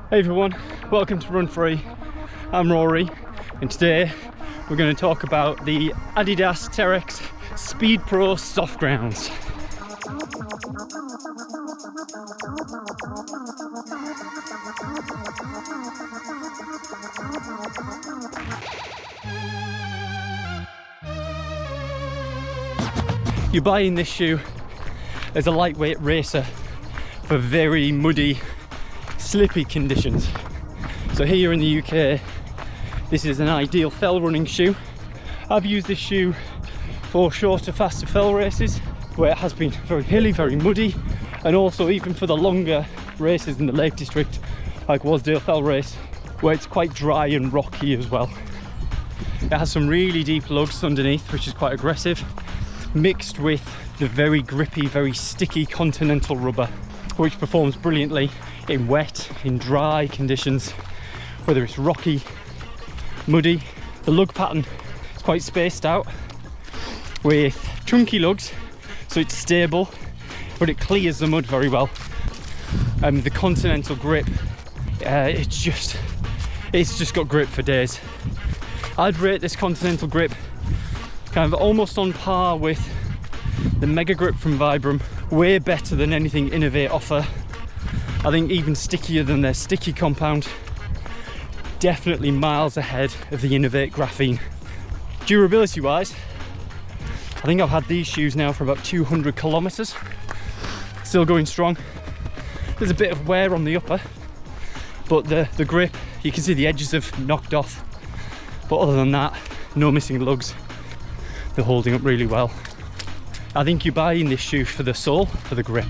Hey everyone, welcome to Run Free. I'm Rory, and today we're going to talk about the Adidas TERREX Speed Pro soft grounds. You're buying this shoe as a lightweight racer for very muddy, slippy conditions. So here in the UK, this is an ideal fell running shoe. I've used this shoe for shorter, faster fell races where it has been very hilly, very muddy, and also even for the longer races in the Lake District, like Wasdale Fell Race, where it's quite dry and rocky as well. It has some really deep lugs underneath, which is quite aggressive, mixed with the very grippy, very sticky Continental rubber, which performs brilliantly in wet, in dry conditions, whether it's rocky, muddy. The lug pattern is quite spaced out with chunky lugs, so it's stable, but it clears the mud very well. The Continental grip, it's just got grip for days. I'd rate this Continental grip kind of almost on par with the Mega Grip from Vibram, way better than anything Innovate offer. I think even stickier than their sticky compound, definitely miles ahead of the Innovate graphene. Durability wise, I think I've had these shoes now for about 200 kilometers, still going strong. There's a bit of wear on the upper, but the grip, you can see the edges have knocked off, but other than that, no missing lugs. They're holding up really well. I think you're buying this shoe for the sole, for the grip.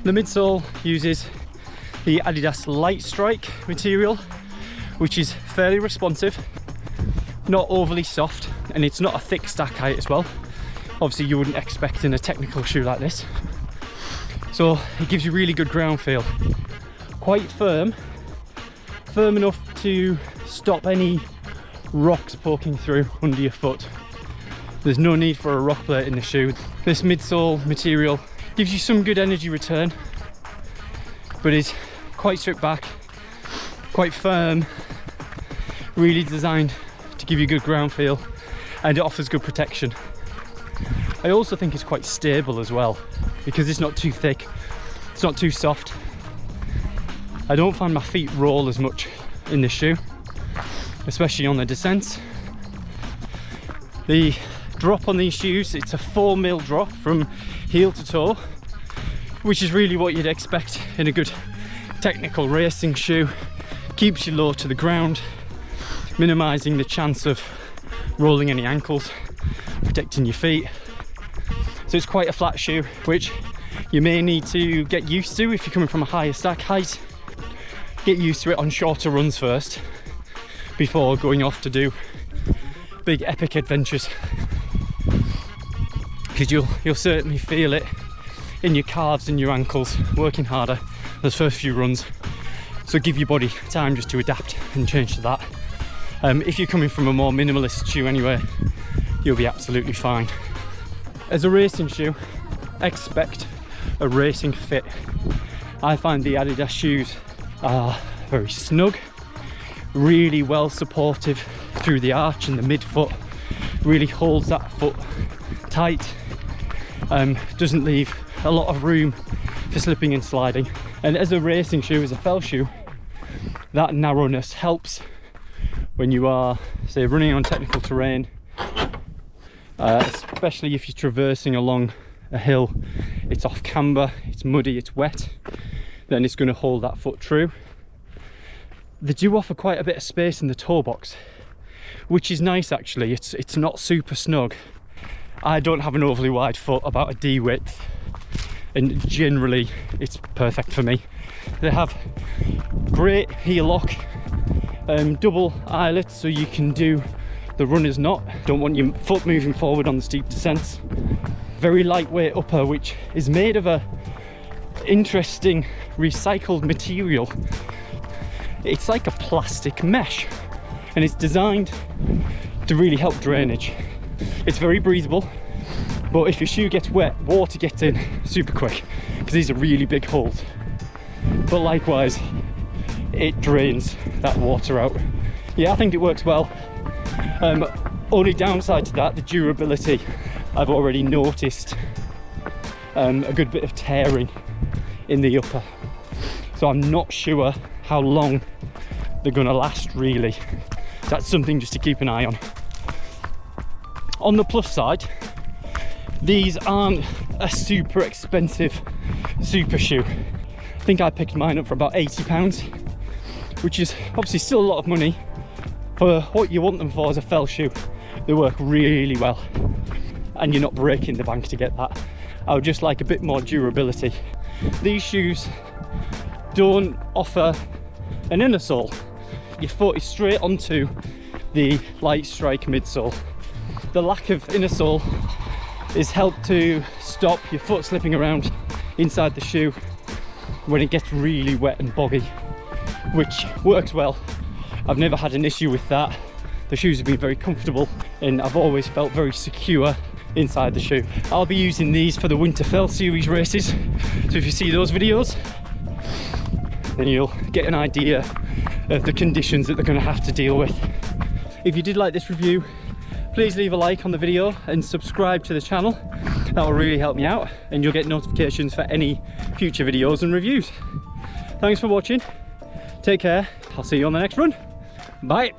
The midsole uses the Adidas Light Strike material, which is fairly responsive, not overly soft, and it's not a thick stack height as well. Obviously you wouldn't expect in a technical shoe like this. So it gives you really good ground feel. Quite firm enough to stop any rocks poking through under your foot. There's no need for a rock plate in the shoe. This midsole material gives you some good energy return, but is quite stripped back, quite firm, really designed to give you good ground feel, and it offers good protection. I also think it's quite stable as well, because it's not too thick, it's not too soft. I don't find my feet roll as much in this shoe, especially on the descents. The drop on these shoes, it's a 4mm drop from heel to toe, which is really what you'd expect in a good technical racing shoe. Keeps you low to the ground, minimizing the chance of rolling any ankles, protecting your feet. So it's quite a flat shoe, which you may need to get used to if you're coming from a higher stack height. Get used to it on shorter runs first, before going off to do big epic adventures, because you'll certainly feel it in your calves and your ankles working harder those first few runs. So give your body time just to adapt and change to that. If you're coming from a more minimalist shoe anyway, you'll be absolutely fine. As a racing shoe, expect a racing fit. I find the Adidas shoes are very snug, really well supportive through the arch and the midfoot, really holds that foot tight, doesn't leave a lot of room for slipping and sliding. And as a racing shoe, as a fell shoe, that narrowness helps when you are, say, running on technical terrain, especially if you're traversing along a hill. It's off camber, it's muddy, it's wet, then it's going to hold that foot true. They do offer quite a bit of space in the toe box, which is nice actually. It's not super snug. I don't have an overly wide foot, about a D width, and generally it's perfect for me. They have great heel lock, double eyelets, so you can do the runner's knot. Don't want your foot moving forward on the steep descents. Very lightweight upper, which is made of a interesting recycled material. It's like a plastic mesh, and it's designed to really help drainage. It's very breathable, but if your shoe gets wet, water gets in super quick because these are really big holes. But likewise, it drains that water out. Yeah, I think it works well. Only downside to that, the durability. I've already noticed a good bit of tearing in the upper, so I'm not sure how long they're gonna last really. That's something just to keep an eye on. On the plus side, these aren't a super expensive super shoe. I think I picked mine up for about £80, which is obviously still a lot of money for what you want them for as a fell shoe. They work really well, and you're not breaking the bank to get that. I would just like a bit more durability. These shoes don't offer an inner sole. Your foot is straight onto the light strike midsole. The lack of inner sole is helped to stop your foot slipping around inside the shoe when it gets really wet and boggy, which works well. I've never had an issue with that. The shoes have been very comfortable and I've always felt very secure inside the shoe. I'll be using these for the Winterfell series races, so if you see those videos, then you'll get an idea of the conditions that they're going to have to deal with. If you did like this review, please leave a like on the video and subscribe to the channel. That will really help me out, and you'll get notifications for any future videos and reviews. Thanks for watching. Take care. I'll see you on the next run. Bye.